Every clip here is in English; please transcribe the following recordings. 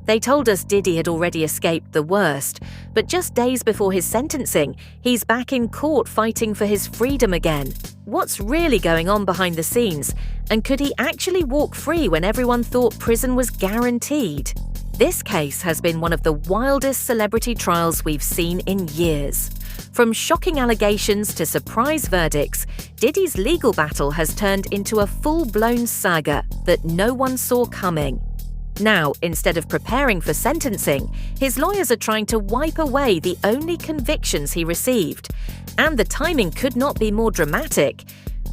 They told us Diddy had already escaped the worst, but just days before his sentencing, he's back in court fighting for his freedom again. What's really going on behind the scenes? And could he actually walk free when everyone thought prison was guaranteed? This case has been one of the wildest celebrity trials we've seen in years. From shocking allegations to surprise verdicts, Diddy's legal battle has turned into a full-blown saga that no one saw coming. Now, instead of preparing for sentencing, his lawyers are trying to wipe away the only convictions he received. And the timing could not be more dramatic.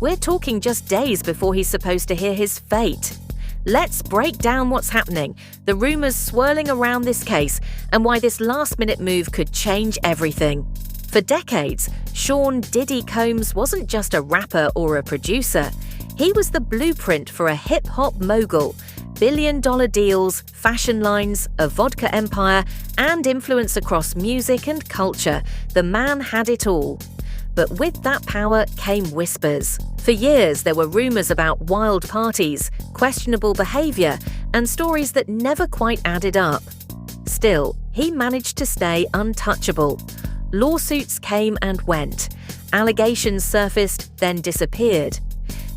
We're talking just days before he's supposed to hear his fate. Let's break down what's happening, the rumors swirling around this case, and why this last-minute move could change everything. For decades, Sean Diddy Combs wasn't just a rapper or a producer. He was the blueprint for a hip-hop mogul. Billion-dollar deals, fashion lines, a vodka empire, and influence across music and culture. The man had it all. But with that power came whispers. For years, there were rumors about wild parties, questionable behavior, and stories that never quite added up. Still, he managed to stay untouchable. Lawsuits came and went. Allegations surfaced, then disappeared.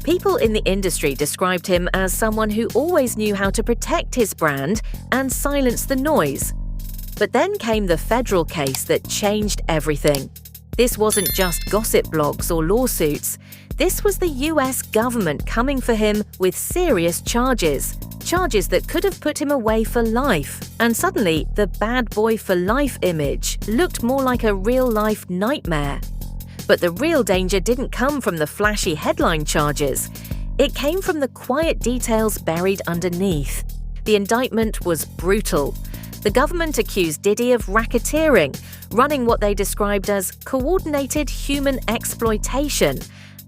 People in the industry described him as someone who always knew how to protect his brand and silence the noise. But then came the federal case that changed everything. This wasn't just gossip blogs or lawsuits. This was the US government coming for him with serious charges. Charges that could have put him away for life. And suddenly, the bad boy for life image looked more like a real-life nightmare. But the real danger didn't come from the flashy headline charges. It came from the quiet details buried underneath. The indictment was brutal. The government accused Diddy of racketeering, running what they described as coordinated human exploitation,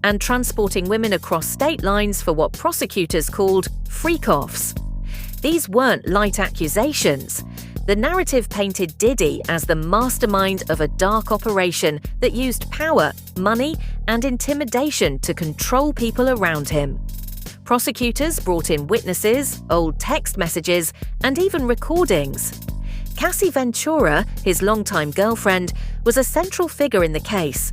and transporting women across state lines for what prosecutors called freak-offs. These weren't light accusations. The narrative painted Diddy as the mastermind of a dark operation that used power, money, and intimidation to control people around him. Prosecutors brought in witnesses, old text messages, and even recordings. Cassie Ventura, his longtime girlfriend, was a central figure in the case.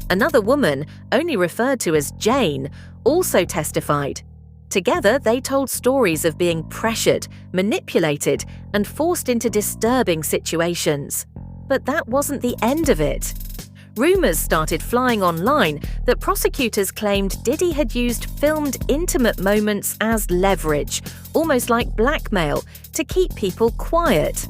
Another woman, only referred to as Jane, also testified. Together, they told stories of being pressured, manipulated, and forced into disturbing situations. But that wasn't the end of it. Rumors started flying online that prosecutors claimed Diddy had used filmed intimate moments as leverage, almost like blackmail, to keep people quiet.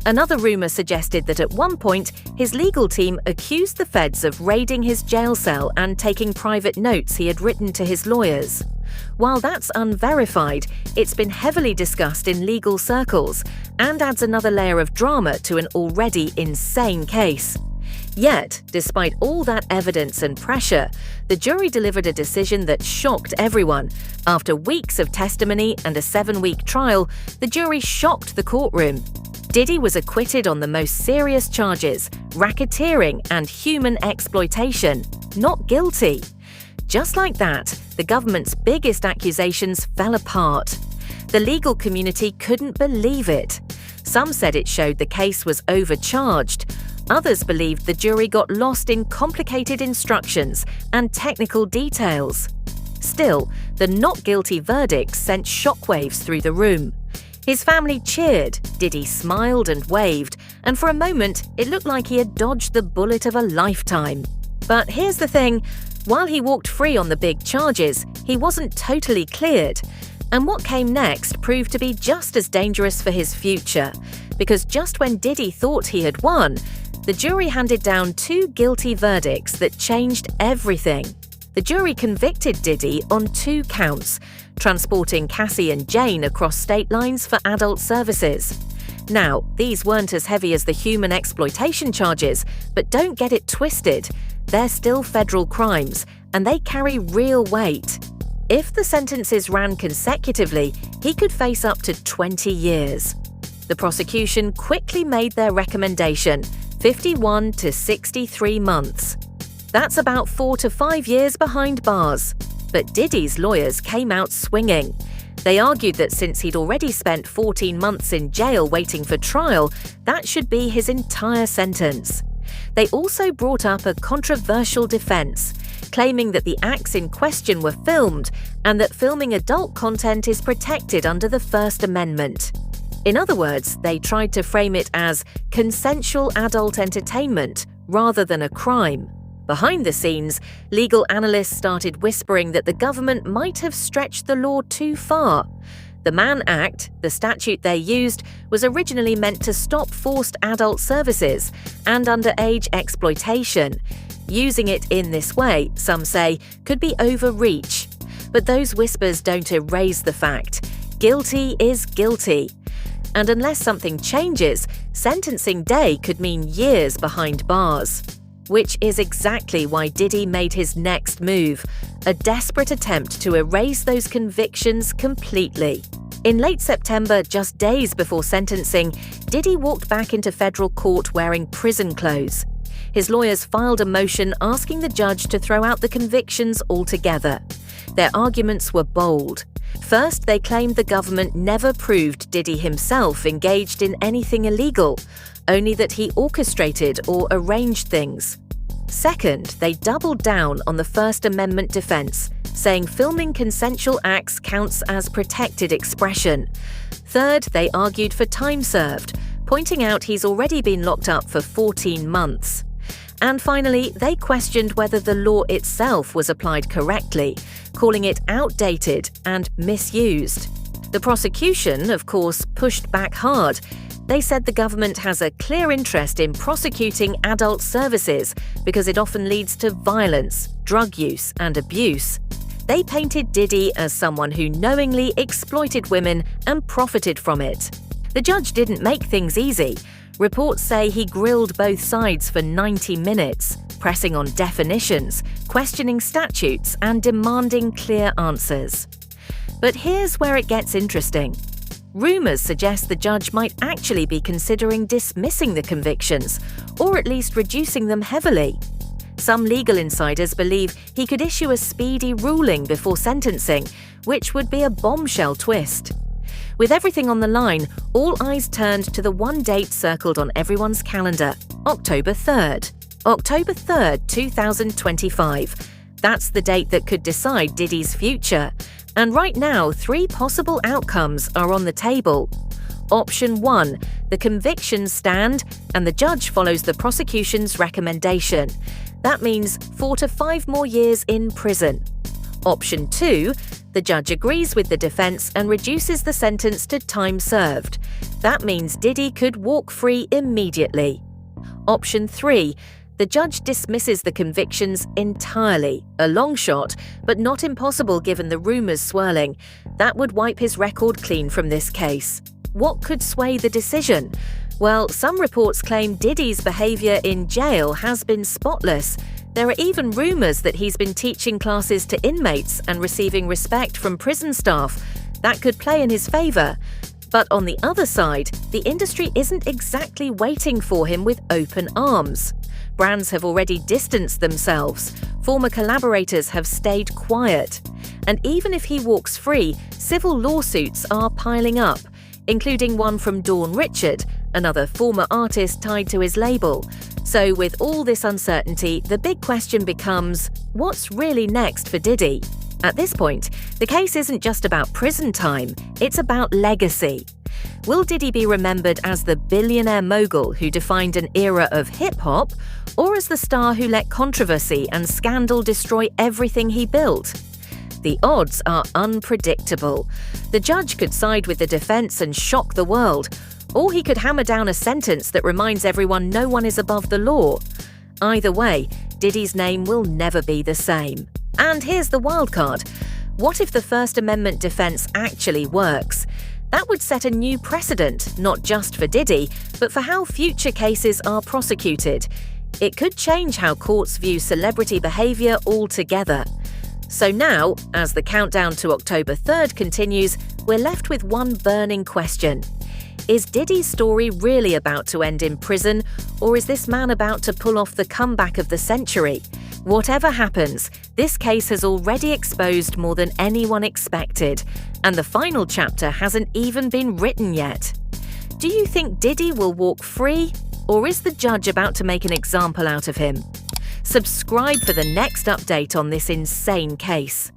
Another rumor suggested that at one point, his legal team accused the feds of raiding his jail cell and taking private notes he had written to his lawyers. While that's unverified, it's been heavily discussed in legal circles and adds another layer of drama to an already insane case. Yet, despite all that evidence and pressure, the jury delivered a decision that shocked everyone. After weeks of testimony and a 7-week trial, the jury shocked the courtroom. Diddy was acquitted on the most serious charges, racketeering and human exploitation, not guilty. Just like that, the government's biggest accusations fell apart. The legal community couldn't believe it. Some said it showed the case was overcharged. Others believed the jury got lost in complicated instructions and technical details. Still, the not guilty verdict sent shockwaves through the room. His family cheered, Diddy smiled and waved, and for a moment, it looked like he had dodged the bullet of a lifetime. But here's the thing, while he walked free on the big charges, he wasn't totally cleared. And what came next proved to be just as dangerous for his future, because just when Diddy thought he had won, the jury handed down 2 guilty verdicts that changed everything. The jury convicted Diddy on 2 counts, transporting Cassie and Jane across state lines for adult services. Now, these weren't as heavy as the human exploitation charges, but don't get it twisted. They're still federal crimes, and they carry real weight. If the sentences ran consecutively, he could face up to 20 years. The prosecution quickly made their recommendation, 51 to 63 months. That's about 4 to 5 years behind bars. But Diddy's lawyers came out swinging. They argued that since he'd already spent 14 months in jail waiting for trial, that should be his entire sentence. They also brought up a controversial defense, claiming that the acts in question were filmed and that filming adult content is protected under the First Amendment. In other words, they tried to frame it as consensual adult entertainment rather than a crime. Behind the scenes, legal analysts started whispering that the government might have stretched the law too far. The Mann Act, the statute they used, was originally meant to stop forced adult services and underage exploitation. Using it in this way, some say, could be overreach. But those whispers don't erase the fact. Guilty is guilty. And unless something changes, sentencing day could mean years behind bars. Which is exactly why Diddy made his next move, a desperate attempt to erase those convictions completely. In late September, just days before sentencing, Diddy walked back into federal court wearing prison clothes. His lawyers filed a motion asking the judge to throw out the convictions altogether. Their arguments were bold. First, they claimed the government never proved Diddy himself engaged in anything illegal, only that he orchestrated or arranged things. Second, they doubled down on the First Amendment defense, saying filming consensual acts counts as protected expression. Third, they argued for time served, pointing out he's already been locked up for 14 months. And finally, they questioned whether the law itself was applied correctly, calling it outdated and misused. The prosecution, of course, pushed back hard. They said the government has a clear interest in prosecuting adult services because it often leads to violence, drug use, and abuse. They painted Diddy as someone who knowingly exploited women and profited from it. The judge didn't make things easy. Reports say he grilled both sides for 90 minutes, pressing on definitions, questioning statutes, and demanding clear answers. But here's where it gets interesting. Rumors suggest the judge might actually be considering dismissing the convictions, or at least reducing them heavily. Some legal insiders believe he could issue a speedy ruling before sentencing, which would be a bombshell twist. With everything on the line, all eyes turned to the one date circled on everyone's calendar, October 3rd. October 3rd, 2025. That's the date that could decide Diddy's future. And right now, 3 possible outcomes are on the table. Option 1, the convictions stand and the judge follows the prosecution's recommendation. That means 4 to 5 more years in prison. Option 2, the judge agrees with the defense and reduces the sentence to time served. That means Diddy could walk free immediately. Option 3, the judge dismisses the convictions entirely, a long shot, but not impossible given the rumors swirling. That would wipe his record clean from this case. What could sway the decision? Well, some reports claim Diddy's behavior in jail has been spotless. There are even rumors that he's been teaching classes to inmates and receiving respect from prison staff. That could play in his favor. But on the other side, the industry isn't exactly waiting for him with open arms. Brands have already distanced themselves. Former collaborators have stayed quiet. And even if he walks free, civil lawsuits are piling up, including one from Dawn Richard, another former artist tied to his label. So with all this uncertainty, the big question becomes, what's really next for Diddy? At this point, the case isn't just about prison time, it's about legacy. Will Diddy be remembered as the billionaire mogul who defined an era of hip-hop, or as the star who let controversy and scandal destroy everything he built? The odds are unpredictable. The judge could side with the defense and shock the world, or he could hammer down a sentence that reminds everyone no one is above the law. Either way, Diddy's name will never be the same. And here's the wild card. What if the First Amendment defense actually works? That would set a new precedent, not just for Diddy, but for how future cases are prosecuted. It could change how courts view celebrity behavior altogether. So now, as the countdown to October 3rd continues, we're left with one burning question. Is Diddy's story really about to end in prison, or is this man about to pull off the comeback of the century? Whatever happens, this case has already exposed more than anyone expected, and the final chapter hasn't even been written yet. Do you think Diddy will walk free, or is the judge about to make an example out of him? Subscribe for the next update on this insane case.